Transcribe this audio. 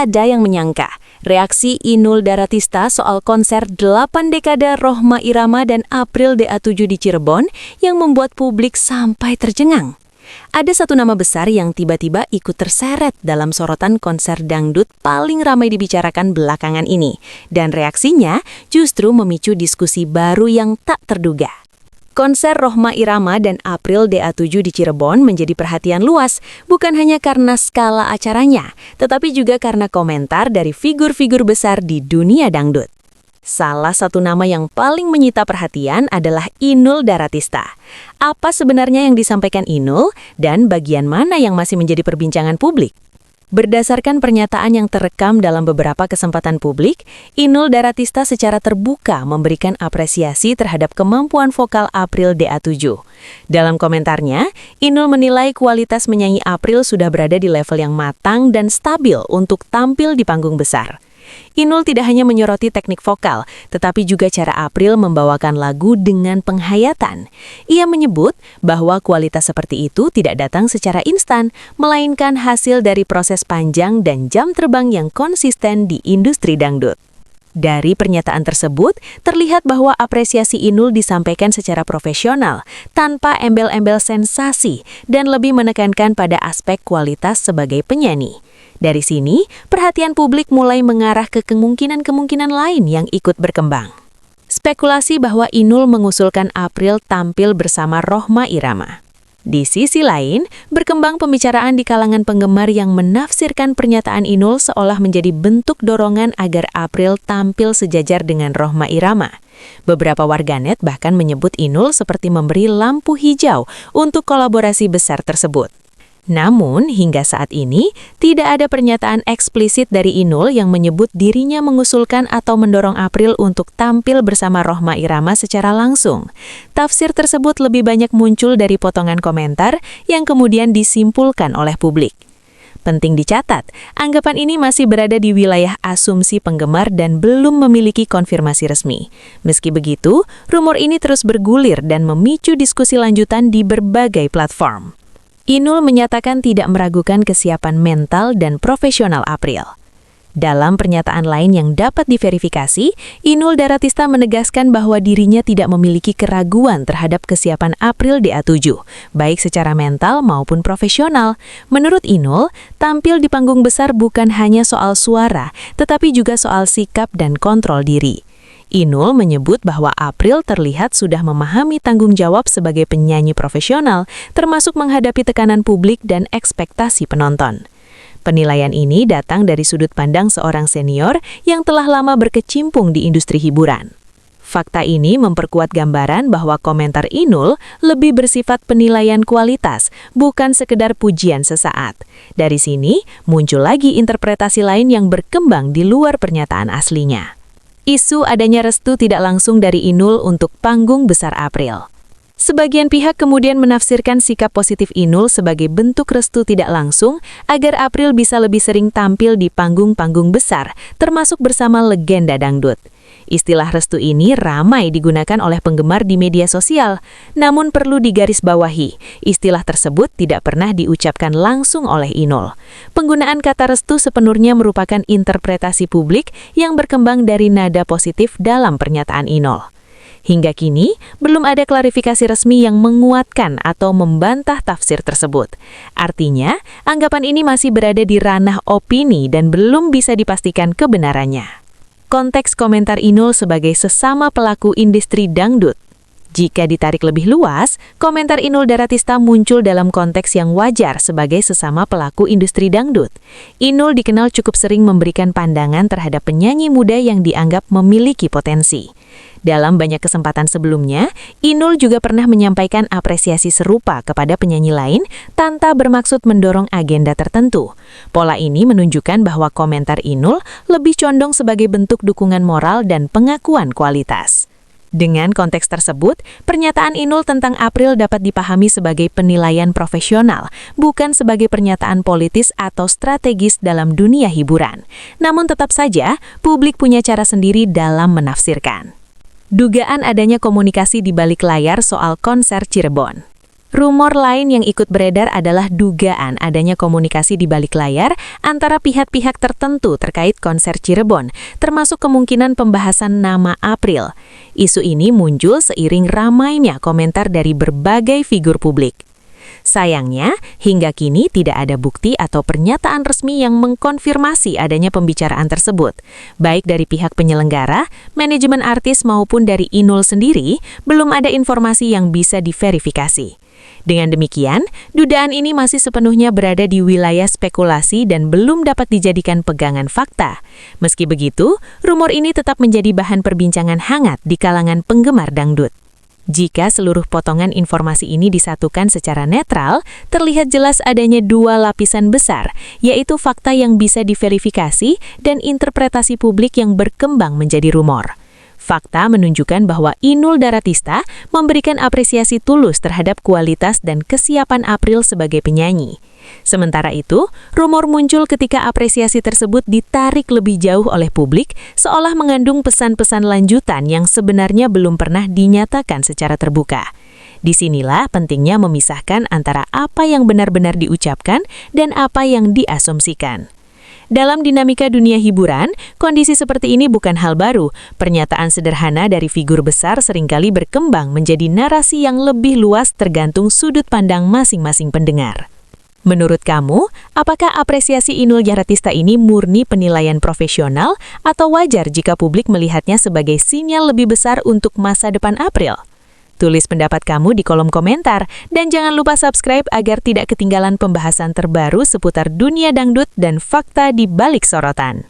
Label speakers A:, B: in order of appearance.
A: ada yang menyangka reaksi Inul Daratista soal konser 8 dekade Rhoma Irama dan April DA7 di Cirebon yang membuat publik sampai tercengang. Ada satu nama besar yang tiba-tiba ikut terseret dalam sorotan konser dangdut paling ramai dibicarakan belakangan ini, dan reaksinya justru memicu diskusi baru yang tak terduga. Konser Rhoma Irama dan April DA7 di Cirebon menjadi perhatian luas, bukan hanya karena skala acaranya, tetapi juga karena komentar dari figur-figur besar di dunia dangdut. Salah satu nama yang paling menyita perhatian adalah Inul Daratista. Apa sebenarnya yang disampaikan Inul, dan bagian mana yang masih menjadi perbincangan publik? Berdasarkan pernyataan yang terekam dalam beberapa kesempatan publik, Inul Daratista secara terbuka memberikan apresiasi terhadap kemampuan vokal April DA7. Dalam komentarnya, Inul menilai kualitas menyanyi April sudah berada di level yang matang dan stabil untuk tampil di panggung besar. Inul tidak hanya menyoroti teknik vokal, tetapi juga cara April membawakan lagu dengan penghayatan. Ia menyebut bahwa kualitas seperti itu tidak datang secara instan, melainkan hasil dari proses panjang dan jam terbang yang konsisten di industri dangdut. Dari pernyataan tersebut, terlihat bahwa apresiasi Inul disampaikan secara profesional, tanpa embel-embel sensasi, dan lebih menekankan pada aspek kualitas sebagai penyanyi. Dari sini, perhatian publik mulai mengarah ke kemungkinan-kemungkinan lain yang ikut berkembang. Spekulasi bahwa Inul mengusulkan April tampil bersama Rhoma Irama. Di sisi lain, berkembang pembicaraan di kalangan penggemar yang menafsirkan pernyataan Inul seolah menjadi bentuk dorongan agar April tampil sejajar dengan Rhoma Irama. Beberapa warganet bahkan menyebut Inul seperti memberi lampu hijau untuk kolaborasi besar tersebut. Namun, hingga saat ini, tidak ada pernyataan eksplisit dari Inul yang menyebut dirinya mengusulkan atau mendorong April untuk tampil bersama Rhoma Irama secara langsung. Tafsir tersebut lebih banyak muncul dari potongan komentar yang kemudian disimpulkan oleh publik. Penting dicatat, anggapan ini masih berada di wilayah asumsi penggemar dan belum memiliki konfirmasi resmi. Meski begitu, rumor ini terus bergulir dan memicu diskusi lanjutan di berbagai platform. Inul menyatakan tidak meragukan kesiapan mental dan profesional April. Dalam pernyataan lain yang dapat diverifikasi, Inul Daratista menegaskan bahwa dirinya tidak memiliki keraguan terhadap kesiapan April DA7, baik secara mental maupun profesional. Menurut Inul, tampil di panggung besar bukan hanya soal suara, tetapi juga soal sikap dan kontrol diri. Inul menyebut bahwa April terlihat sudah memahami tanggung jawab sebagai penyanyi profesional, termasuk menghadapi tekanan publik dan ekspektasi penonton. Penilaian ini datang dari sudut pandang seorang senior yang telah lama berkecimpung di industri hiburan. Fakta ini memperkuat gambaran bahwa komentar Inul lebih bersifat penilaian kualitas, bukan sekedar pujian sesaat. Dari sini, muncul lagi interpretasi lain yang berkembang di luar pernyataan aslinya. Isu adanya restu tidak langsung dari Inul untuk panggung besar April. Sebagian pihak kemudian menafsirkan sikap positif Inul sebagai bentuk restu tidak langsung agar April bisa lebih sering tampil di panggung-panggung besar, termasuk bersama legenda dangdut. Istilah restu ini ramai digunakan oleh penggemar di media sosial, namun perlu digarisbawahi, istilah tersebut tidak pernah diucapkan langsung oleh Inul. Penggunaan kata restu sepenuhnya merupakan interpretasi publik yang berkembang dari nada positif dalam pernyataan Inul. Hingga kini, belum ada klarifikasi resmi yang menguatkan atau membantah tafsir tersebut. Artinya, anggapan ini masih berada di ranah opini dan belum bisa dipastikan kebenarannya. Konteks komentar Inul sebagai sesama pelaku industri dangdut. Jika ditarik lebih luas, komentar Inul Daratista muncul dalam konteks yang wajar sebagai sesama pelaku industri dangdut. Inul dikenal cukup sering memberikan pandangan terhadap penyanyi muda yang dianggap memiliki potensi. Dalam banyak kesempatan sebelumnya, Inul juga pernah menyampaikan apresiasi serupa kepada penyanyi lain tanpa bermaksud mendorong agenda tertentu. Pola ini menunjukkan bahwa komentar Inul lebih condong sebagai bentuk dukungan moral dan pengakuan kualitas. Dengan konteks tersebut, pernyataan Inul tentang April dapat dipahami sebagai penilaian profesional, bukan sebagai pernyataan politis atau strategis dalam dunia hiburan. Namun tetap saja, publik punya cara sendiri dalam menafsirkan. Dugaan adanya komunikasi di balik layar soal konser Cirebon. Rumor lain yang ikut beredar adalah dugaan adanya komunikasi di balik layar antara pihak-pihak tertentu terkait konser Cirebon, termasuk kemungkinan pembahasan nama April. Isu ini muncul seiring ramainya komentar dari berbagai figur publik. Sayangnya, hingga kini tidak ada bukti atau pernyataan resmi yang mengkonfirmasi adanya pembicaraan tersebut. Baik dari pihak penyelenggara, manajemen artis maupun dari Inul sendiri, belum ada informasi yang bisa diverifikasi. Dengan demikian, dugaan ini masih sepenuhnya berada di wilayah spekulasi dan belum dapat dijadikan pegangan fakta. Meski begitu, rumor ini tetap menjadi bahan perbincangan hangat di kalangan penggemar dangdut. Jika seluruh potongan informasi ini disatukan secara netral, terlihat jelas adanya dua lapisan besar, yaitu fakta yang bisa diverifikasi dan interpretasi publik yang berkembang menjadi rumor. Fakta menunjukkan bahwa Inul Daratista memberikan apresiasi tulus terhadap kualitas dan kesiapan April sebagai penyanyi. Sementara itu, rumor muncul ketika apresiasi tersebut ditarik lebih jauh oleh publik, seolah mengandung pesan-pesan lanjutan yang sebenarnya belum pernah dinyatakan secara terbuka. Disinilah pentingnya memisahkan antara apa yang benar-benar diucapkan dan apa yang diasumsikan. Dalam dinamika dunia hiburan, kondisi seperti ini bukan hal baru. Pernyataan sederhana dari figur besar seringkali berkembang menjadi narasi yang lebih luas tergantung sudut pandang masing-masing pendengar. Menurut kamu, apakah apresiasi Inul Daratista ini murni penilaian profesional atau wajar jika publik melihatnya sebagai sinyal lebih besar untuk masa depan April? Tulis pendapat kamu di kolom komentar dan jangan lupa subscribe agar tidak ketinggalan pembahasan terbaru seputar dunia dangdut dan fakta di balik sorotan.